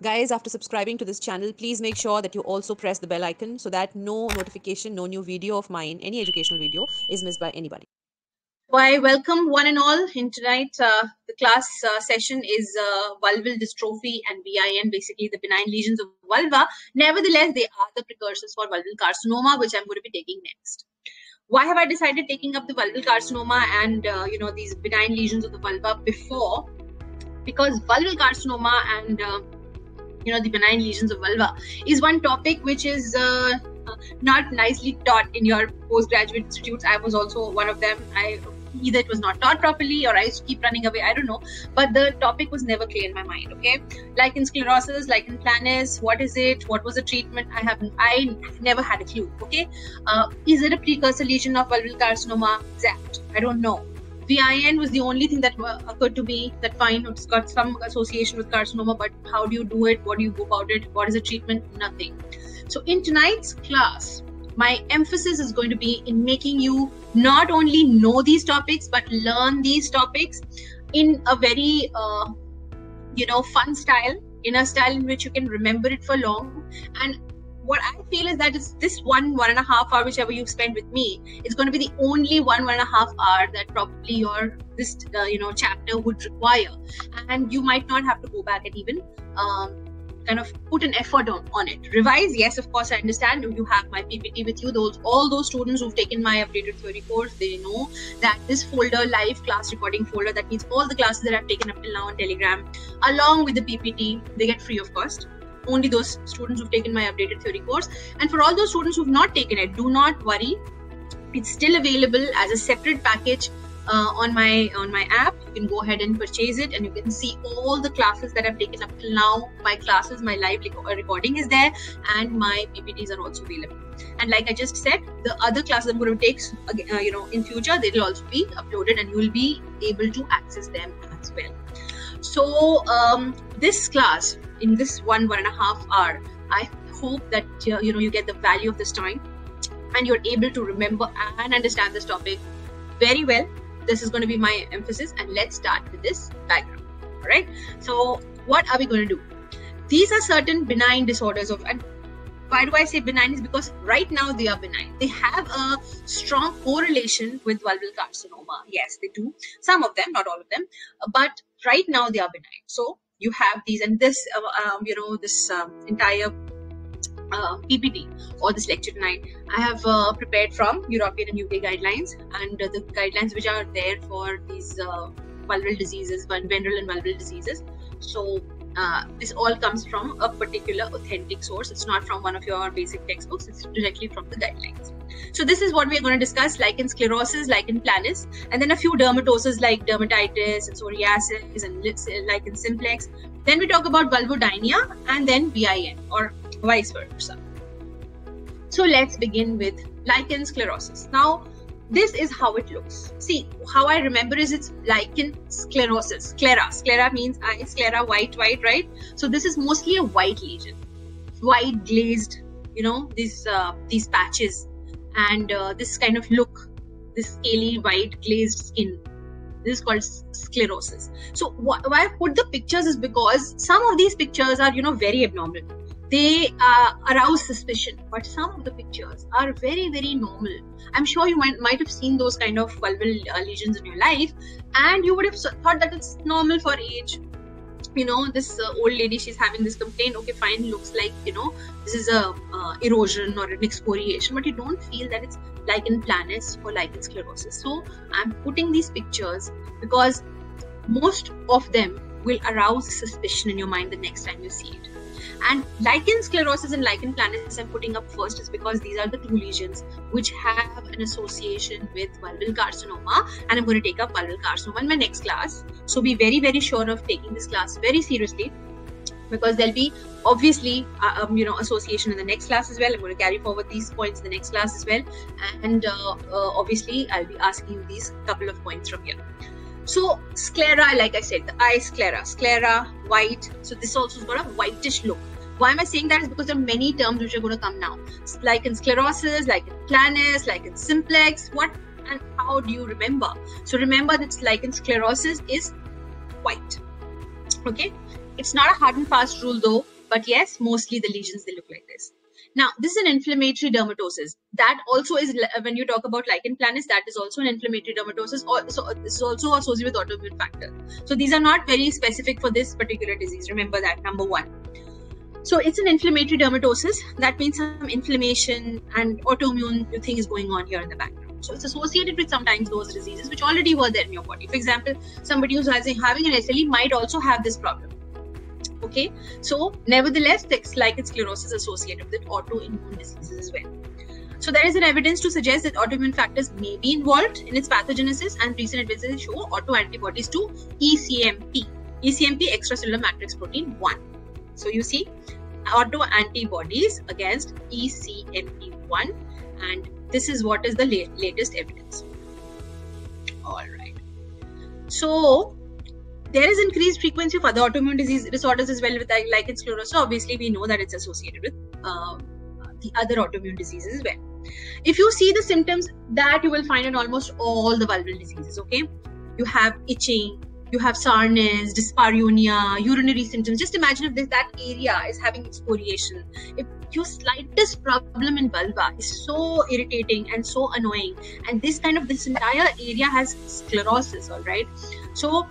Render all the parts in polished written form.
Guys, after subscribing to this channel, please make sure that you also press the bell icon so that no notification, no new video of mine, any educational video is missed by anybody. I welcome one and all in tonight. The class session is vulval dystrophy and VIN, basically the benign lesions of vulva. Nevertheless, they are the precursors for vulval carcinoma, which I'm going to be taking next. Why have I decided taking up the vulval carcinoma and these benign lesions of the vulva before? Because vulval carcinoma and the benign lesions of vulva is one topic which is not nicely taught in your postgraduate institutes. I was also one of them. Either it was not taught properly or I used to keep running away, I don't know, but the topic was never clear in my mind. Okay, lichen sclerosis, lichen planus, what is it, what was the treatment? I never had a clue. Okay, is it a precursor lesion of vulval carcinoma? Exact, I don't know. VIN was the only thing that occurred to me, that fine, it's got some association with carcinoma, but how do you do it? What do you go about it? What is the treatment? Nothing. So in tonight's class, my emphasis is going to be in making you not only know these topics, but learn these topics in a very, fun style, in a style in which you can remember it for long. And what I feel is that it's this 1.5 hour, whichever you spend with me, is going to be the only 1.5 hour that probably this chapter would require, and you might not have to go back and even kind of put an effort on it. Revise, yes, of course, I understand. You have my PPT with you. All those students who've taken my updated theory course, they know that this folder, live class recording folder, that means all the classes that I've taken up till now on Telegram, along with the PPT, they get free of cost. Only those students who've taken my updated theory course. And for all those students who've not taken it, do not worry. It's still available as a separate package on my app. You can go ahead and purchase it, and you can see all the classes that I've taken up till now. My classes, my live recording is there, and my PPTs are also available. And like I just said, the other classes I'm going to take, in future, they will also be uploaded, and you will be able to access them as well. So this class, in this 1.5 hour, I hope that you get the value of this time, and you're able to remember and understand this topic very well. This is going to be my emphasis, and let's start with this diagram. All right. So what are we going to do? These are certain benign disorders and why do I say benign? Is because right now they are benign. They have a strong correlation with vulval carcinoma. Yes, they do. Some of them, not all of them, but right now they are benign. So you have these, and this, this entire PPT or this lecture tonight, I have prepared from European and UK guidelines, and the guidelines which are there for these vulval diseases, venereal and vulval diseases. So this all comes from a particular authentic source. It's not from one of your basic textbooks. It's directly from the guidelines. So this is what we are going to discuss: lichen sclerosis, lichen planus, and then a few dermatoses like dermatitis and psoriasis and lichen simplex. Then we talk about vulvodynia, and then VIN, or vice versa. So let's begin with lichen sclerosis. Now, this is how it looks. See, how I remember is it's lichen sclerosis. Sclera means eye, sclera, white, right? So this is mostly a white lesion, white glazed, these patches, and this kind of look, this scaly white glazed skin. This is called sclerosis. So why I put the pictures is because some of these pictures are, very abnormal. They arouse suspicion, but some of the pictures are very, very normal. I'm sure you might have seen those kind of vulval lesions in your life, and you would have thought that it's normal for age. This old lady, she's having this complaint. Okay, fine, looks like, this is a erosion or an excoriation, but you don't feel that it's lichen planus or lichen sclerosis. So I'm putting these pictures because most of them will arouse suspicion in your mind the next time you see it. And lichen sclerosis and lichen planus I'm putting up first is because these are the two lesions which have an association with vulval carcinoma, and I'm going to take up vulval carcinoma in my next class. So be very, very sure of taking this class very seriously, because there'll be obviously association in the next class as well. I'm going to carry forward these points in the next class as well, and obviously I'll be asking you these couple of points from here. So sclera, like I said, the eye sclera, white. So this also has got a whitish look. Why am I saying that? Is because there are many terms which are going to come now. Lichen sclerosis, lichen planus, lichen simplex. What and how do you remember? So remember that lichen sclerosis is white. Okay. It's not a hard and fast rule though, but yes, mostly the lesions, they look like this. Now, this is an inflammatory dermatosis. That also is, when you talk about lichen planus, that is also an inflammatory dermatosis. So this is also associated with autoimmune factor. So these are not very specific for this particular disease. Remember that, number one. So it's an inflammatory dermatosis. That means some inflammation and autoimmune thing is going on here in the background. So it's associated with sometimes those diseases which already were there in your body. For example, somebody who's having an SLE might also have this problem. Okay, so nevertheless, lichen sclerosis is associated with autoimmune diseases as well. So there is an evidence to suggest that autoimmune factors may be involved in its pathogenesis, and recent evidence show autoantibodies to ECMP, extracellular matrix protein 1. So you see autoantibodies against ECMP1, and this is what is the latest evidence. All right. So there is increased frequency of other autoimmune disease disorders as well with lichen sclerosis. So obviously, we know that it's associated with the other autoimmune diseases as well. If you see the symptoms that you will find in almost all the vulval diseases, okay? You have itching, you have soreness, dyspareunia, urinary symptoms. Just imagine if that area is having excoriation. If your slightest problem in vulva is so irritating and so annoying, and this entire area has sclerosis, all right? So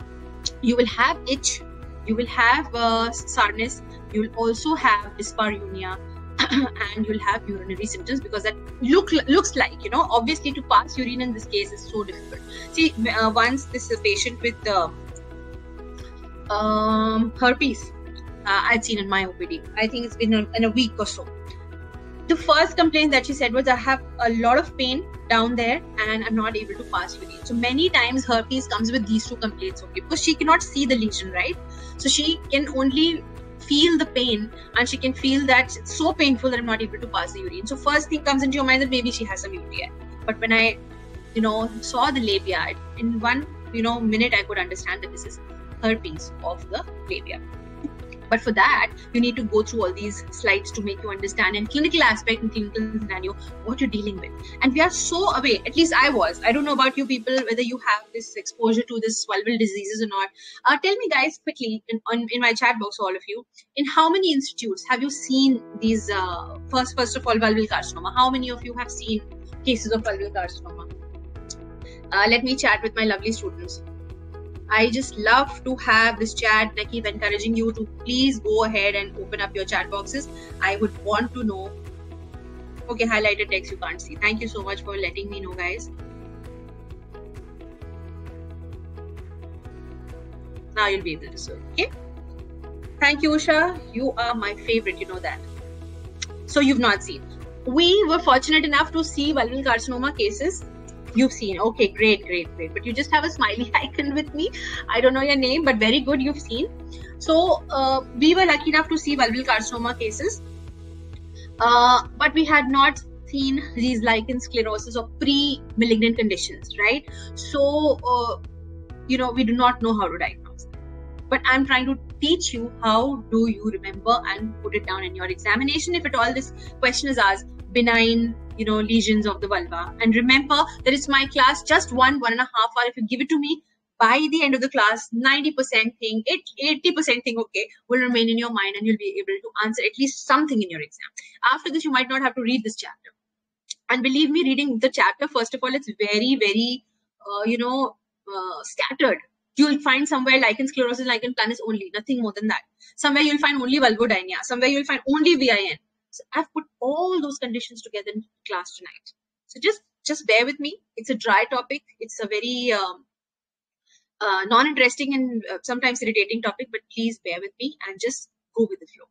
you will have itch, you will have soreness, you will also have dyspareunia, and you'll have urinary symptoms, because that looks like, obviously to pass urine in this case is so difficult. See, once this patient with herpes, I'd seen in my OPD, I think it's been in a week or so. The first complaint that she said was, I have a lot of pain down there and I'm not able to pass urine. So many times herpes comes with these two complaints, okay, because she cannot see the lesion, right? So she can only feel the pain, and she can feel that it's so painful that I'm not able to pass the urine. So first thing comes into your mind that maybe she has some UTI. But when I, saw the labia, in one, minute I could understand that this is herpes of the labia. But for that, you need to go through all these slides to make you understand in clinical aspect and clinical scenario what you're dealing with. And we are so away, at least I was. I don't know about you people, whether you have this exposure to this vulval diseases or not. Tell me guys quickly in my chat box, all of you, in how many institutes have you seen these, first of all, vulval carcinoma? How many of you have seen cases of vulval carcinoma? Let me chat with my lovely students. I just love to have this chat, and I keep encouraging you to please go ahead and open up your chat boxes. I would want to know. Okay, highlighted text you can't see. Thank you so much for letting me know, guys. Now you'll be able to see. Okay. Thank you, Usha. You are my favorite, you know that. So you've not seen. We were fortunate enough to see vulval carcinoma cases. You've seen. Okay, great. But you just have a smiley icon with me. I don't know your name, but very good, you've seen. So we were lucky enough to see vulval carcinoma cases. But we had not seen these lichen sclerosis or pre-malignant conditions, right? So, we do not know how to diagnose them. But I'm trying to teach you how do you remember and put it down in your examination. If at all this question is asked, benign, lesions of the vulva. And remember that it's my class, just 1.5 hour. If you give it to me, by the end of the class, 90% thing, 80% thing, okay, will remain in your mind, and you'll be able to answer at least something in your exam. After this, you might not have to read this chapter. And believe me, reading the chapter, first of all, it's very, very, scattered. You'll find somewhere lichen sclerosis, lichen planus only, nothing more than that. Somewhere you'll find only vulvodynia. Somewhere you'll find only VIN. So I've put all those conditions together in class tonight. So just bear with me. It's a dry topic. It's a very non-interesting and sometimes irritating topic, but please bear with me and just go with the flow.